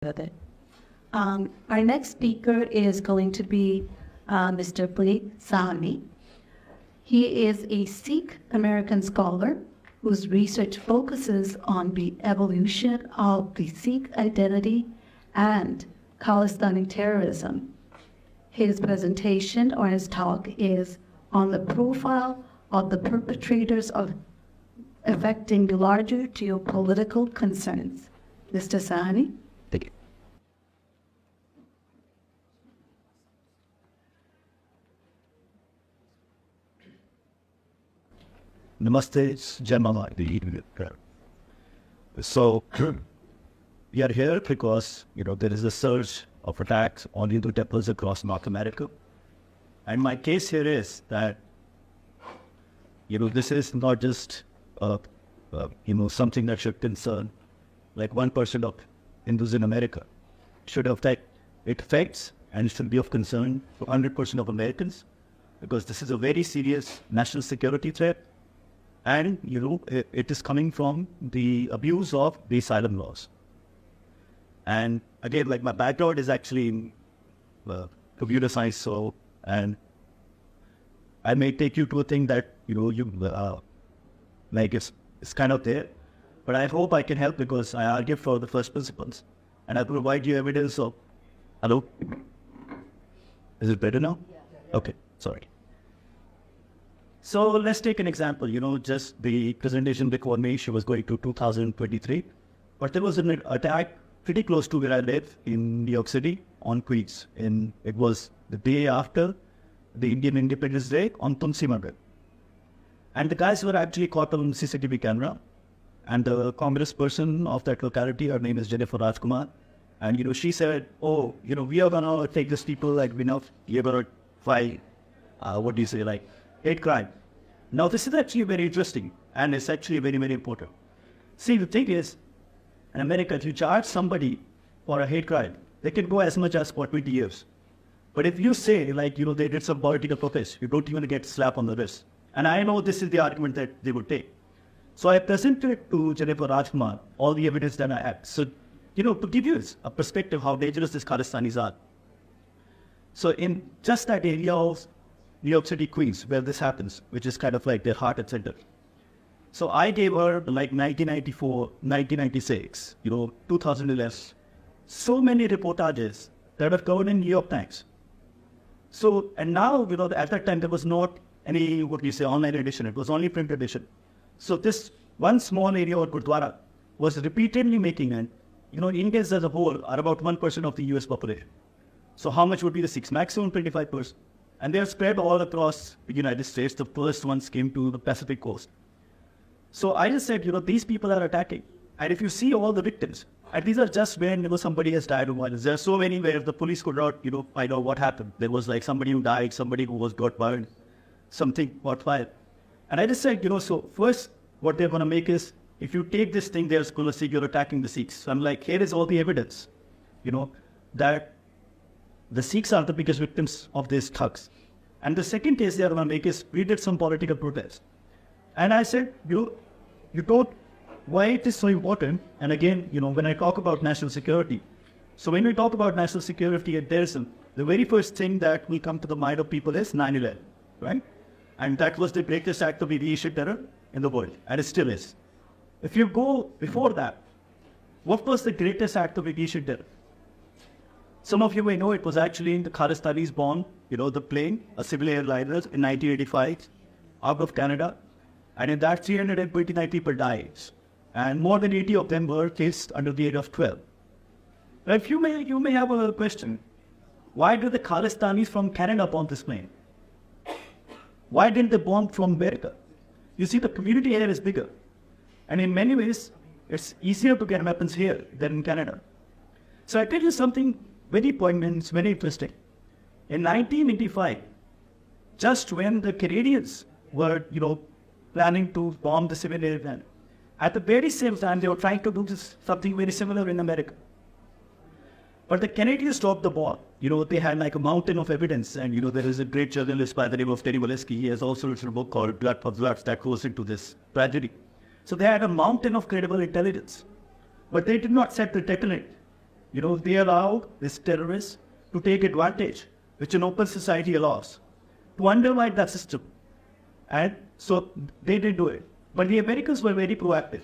with it. Our next speaker is going to be Mr. Blake Sahni. He is a Sikh American scholar whose research focuses on the evolution of the Sikh identity and Khalistani terrorism. His presentation or his talk is on the profile of the perpetrators of affecting the larger geopolitical concerns. Mr. Sahni? Thank you. Namaste, Jai Mama. So, we are here because, there is a surge of attacks on Hindu temples across North America. And my case here is that, this is not just, something that should concern like 1% of Hindus in America. It affects and it should be of concern to 100% of Americans, because this is a very serious national security threat. And, it is coming from the abuse of the asylum laws. And again, like my background is actually in computer science, and I may take you to a thing that, it's kind of there. But I hope I can help because I argue for the first principles. And I provide you evidence of... Hello? Is it better now? Okay, sorry. So let's take an example, just the presentation before me, she was going to 2023. But there was an attack pretty close to where I live in New York City on Queens. It was the day after the Indian Independence Day on Tulsi Market. And the guys were actually caught on CCTV camera. And the congressperson of that locality, her name is Jennifer Rajkumar. And, she said, we are going to take these people, we're going to file, hate crime. Now, this is actually very interesting, and it's actually very, very important. See, the thing is, in America, if you charge somebody for a hate crime, they can go as much as for 20 years. But if you say, they did some political protest, you don't even get a slap on the wrist. And I know this is the argument that they would take. So I presented to Jennifer Rajkumar all the evidence that I had. So, to give you a perspective how dangerous these Khalistanis are. So in just that area of New York City, Queens, where this happens, which is kind of like their heart and center. So I gave her 1994, 1996, 2011, so many reportages that were covered in New York Times. So, and now, at that time, there was not any, online edition. It was only print edition. So this one small area of Gurdwara was repeatedly making, and, Indians as a whole are about 1% of the US population. So how much would be the Sikhs? Maximum 25%. And they are spread all across the United States. The first ones came to the Pacific coast. So I just said, these people are attacking. And if you see all the victims, and these are just when somebody has died of violence. There are so many where the police could not, find out what happened. There was somebody who died, somebody who got burned, something got fired. And I just said, so first what they're going to make is, if you take this thing, they're going to say you're attacking the Sikhs. So I'm like, here is all the evidence, that the Sikhs are the biggest victims of these thugs. And the second case they are going to make is, we did some political protest. And I said, you don't, why it is so important? And again, when I talk about national security, so when we talk about national security and terrorism, the very first thing that will come to the mind of people is 9/11, right? And that was the greatest act of aviation terror in the world, and it still is. If you go before that, what was the greatest act of aviation terror? Some of you may know it was actually in the Khalistanis bomb, the plane, a civil airliner in 1985, out of Canada. And in that, 329 people died. And more than 80 of them were killed under the age of 12. Now, if you may have a question, why did the Khalistanis from Canada bomb this plane? Why didn't they bomb from America? You see, the community here is bigger. And in many ways, it's easier to get weapons here than in Canada. So I tell you something very poignant, it's very interesting. In 1985, just when the Canadians were, planning to bomb the civil airline, at the very same time, they were trying to do something very similar in America. But the Canadians dropped the ball. They had a mountain of evidence. And, there is a great journalist by the name of Terry Walensky. He has also written a book called Blood for Bloods that goes into this tragedy. So they had a mountain of credible intelligence. But they did not set the detonate they allow these terrorists to take advantage, which an open society allows, to undermine that system. And so they did do it. But the Americans were very proactive.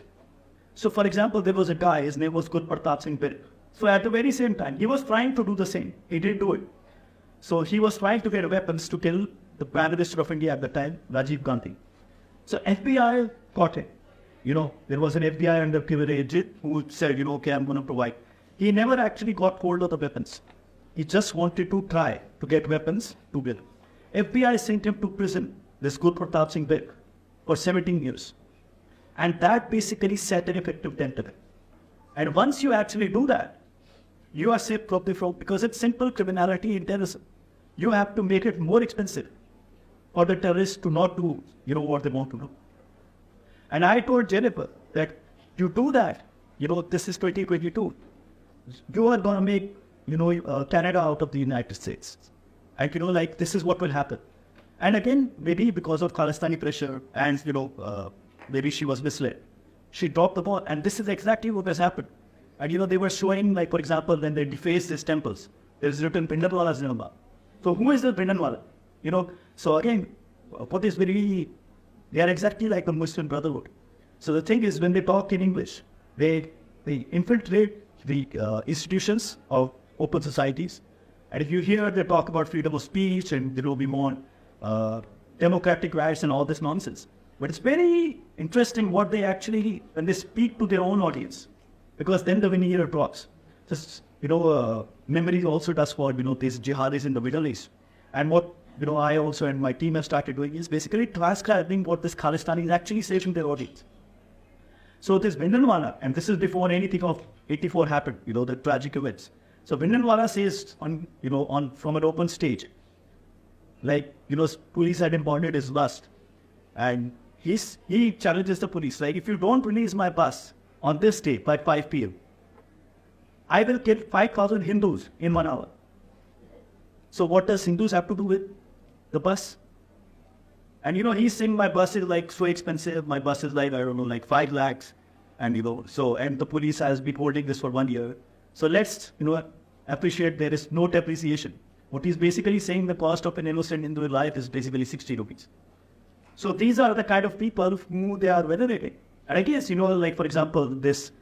So for example, there was a guy, his name was Gul Pratap Singh Birk. So at the very same time, he was trying to do the same. He didn't do it. So he was trying to get weapons to kill the Prime Minister of India at the time, Rajiv Gandhi. So FBI caught him. There was an FBI undercover agent who said, okay, I'm going to provide. He never actually got hold of the weapons. He just wanted to try to get weapons to kill. FBI sent him to prison, this Gul Pratap Singh Birk, for 17 years. And that basically set an effective dent in it. And once you actually do that, you are safe from because it's simple criminality in terrorism. You have to make it more expensive for the terrorists to not do, what they want to do. And I told Jennifer that you do that, this is 2022. You are going to make, Canada out of the United States. And, this is what will happen. And again, maybe because of Khalistani pressure and, maybe she was misled. She dropped the ball, and this is exactly what has happened. And, they were showing, for example, when they defaced these temples, there's written Bhindranwala's Nirmal. So who is the Bhindranwala? So again, what is they are exactly like the Muslim Brotherhood. So the thing is, when they talk in English, they infiltrate the institutions of open societies. And if you hear they talk about freedom of speech and there will be more democratic rights and all this nonsense. But it's very interesting what they actually, when they speak to their own audience, because then the veneer drops. Just, memory also does for, these jihadis in the Middle East. And what, I also and my team have started doing is basically transcribing what this Khalistan is actually saying to their audience. So this Bhindranwala, and this is before anything of 84 happened, the tragic events. So Bhindranwala says from an open stage, police had impounded his lust. And he challenges the police, if you don't release my bus on this day by 5 p.m., I will kill 5,000 Hindus in 1 hour. So what does Hindus have to do with the bus? And he's saying my bus is so expensive, my bus is 5 lakhs. And and the police has been holding this for 1 year. So let's, appreciate there is no depreciation. What he's basically saying, the cost of an innocent Hindu life is basically 60 rupees. So these are the kind of people who they are venerating. And I guess, for example, this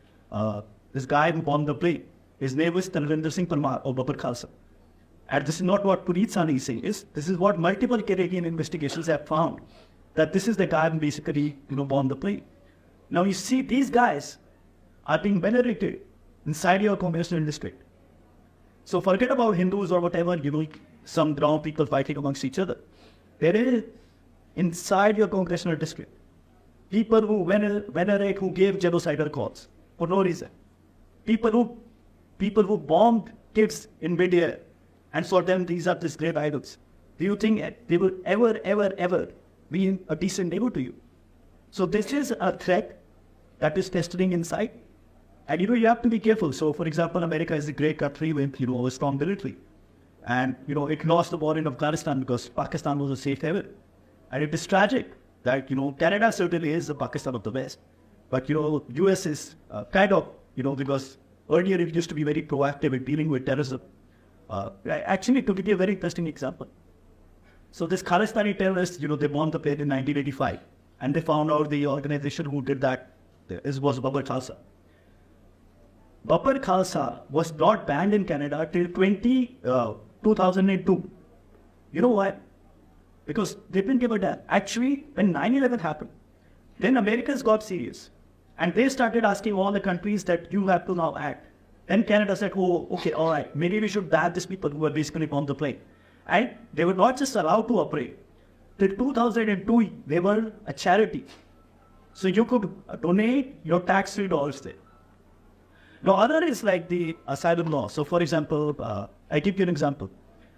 guy who bombed the plane, his name is Tanvinder Singh Parmar or Babur Khalsa. And this is not what Puneet Sani is saying. This is what multiple Canadian investigations have found, that this is the guy who basically, bombed the plane. Now you see, these guys are being venerated inside your congressional district. So forget about Hindus or whatever, some brown people fighting amongst each other. There is, inside your congressional district, people who venerate, who gave genocidal calls for no reason. People who bombed kids in midair, and for them these are these great idols. Do you think they will ever be a decent neighbor to you? So this is a threat that is festering inside. And you have to be careful. So for example, America is a great country with a strong military. And it lost the war in Afghanistan because Pakistan was a safe haven. And it is tragic that Canada certainly is the Pakistan of the West. But US is kind of, because earlier it used to be very proactive in dealing with terrorism. Actually, to give you a very interesting example. So this Khalistani terrorists, they bombed the plane in 1985. And they found out the organization who did that was Babur Khalsa. Babur Khalsa was not banned in Canada till 2002. You know why? Because they didn't give a damn. Actually, when 9/11 happened, then Americans got serious. And they started asking all the countries that you have to now act. Then Canada said, oh, okay, all right, maybe we should ban these people who were basically bombed the plane. And they were not just allowed to operate. Till 2002, they were a charity. So you could donate your tax-free dollars there. Now, other is like the asylum law. So, for example, I give you an example,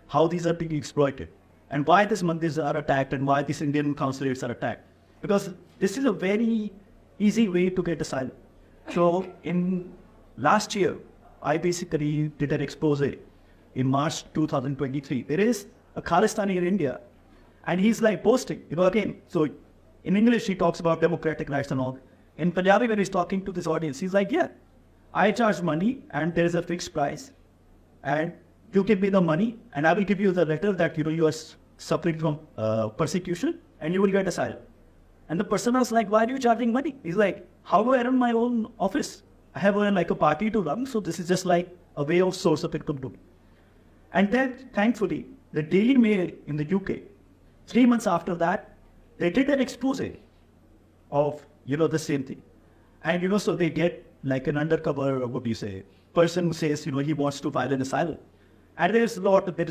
how these are being exploited and why these mandirs are attacked and why these Indian consulates are attacked. Because this is a very easy way to get asylum. So, in last year, I basically did an expose in March 2023. There is a Khalistani in India, and he's posting, again. So, in English, he talks about democratic rights and all. In Punjabi, when he's talking to this audience, he's like, yeah, I charge money and there is a fixed price, and you give me the money and I will give you the letter that you are suffering from persecution and you will get asylum. And the person was like, why are you charging money? He's like, how do I run my own office? I have like a party to run, so this is just like a way of source of income to me. And then thankfully, the Daily Mail in the UK, 3 months after that, they did an expose of, the same thing. And, so they get like an undercover, person who says, he wants to file an asylum. And there is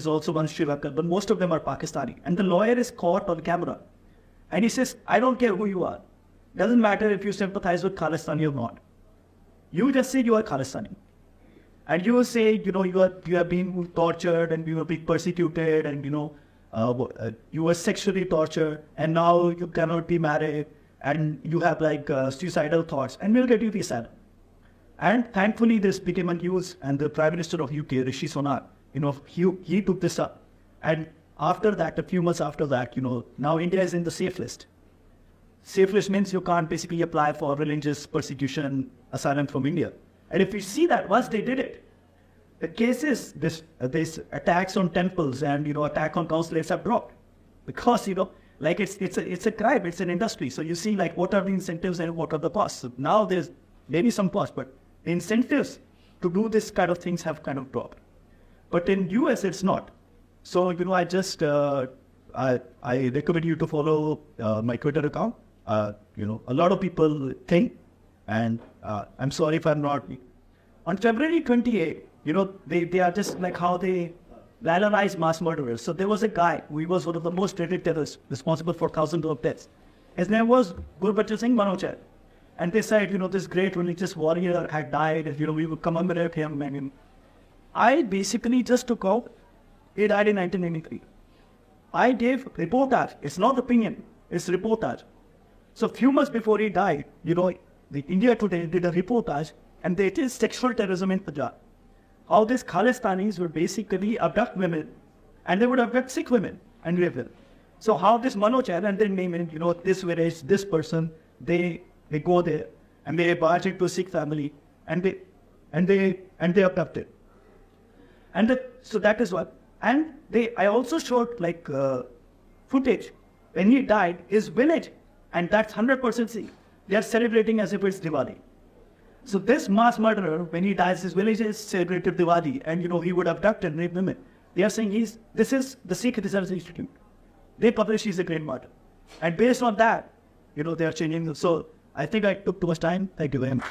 also one Sri Lankan, but most of them are Pakistani. And the lawyer is caught on camera. And he says, I don't care who you are. Doesn't matter if you sympathize with Khalistan or not. You just say you are Khalistani. And you will say, you are being tortured and you are being persecuted and, you were sexually tortured and now you cannot be married and you have like suicidal thoughts and we'll get you the asylum. And thankfully this became a news and the Prime Minister of UK, Rishi Sunak, he took this up. And after that, a few months after that, now India is in the safe list. Safe list means you can't basically apply for religious persecution asylum from India. And if you see that, once they did it, the cases, this attacks on temples and, attack on consulates have dropped. Because, like it's a crime, it's an industry. So you see like what are the incentives and what are the costs. So now there's maybe some cost, but the incentives to do this kind of things have kind of dropped. But in US, it's not. So, I just, I recommend you to follow my Twitter account. A lot of people think, and I'm sorry if I'm not. On February 28th, they are just like how they valorize mass murderers. So there was a guy who was one of the most dreaded terrorists responsible for thousands of deaths. His name was Gurbachan Singh Manochar. And they said, this great religious warrior had died, and, we would commemorate him. And I basically just took out. He died in 1993. I gave reportage. It's not opinion. It's reportage. So few months before he died, the India Today did a reportage, and it is sexual terrorism in Punjab. How these Khalistanis would basically abduct women, and they would abduct Sikh women and rape them. So how this Manochar and their name in, this village, this person, they go there and they barge into a Sikh family and they abduct it. And so that is what. And I also showed like footage when he died, his village, and that's 100% Sikh. They are celebrating as if it's Diwali. So this mass murderer, when he dies, his village is celebrated Diwali, and he would abduct and rape women. They are saying this is the Sikh Research Institute. They publish he's a great martyr. And based on that, they are changing. So I think I took too much time. Thank you very much.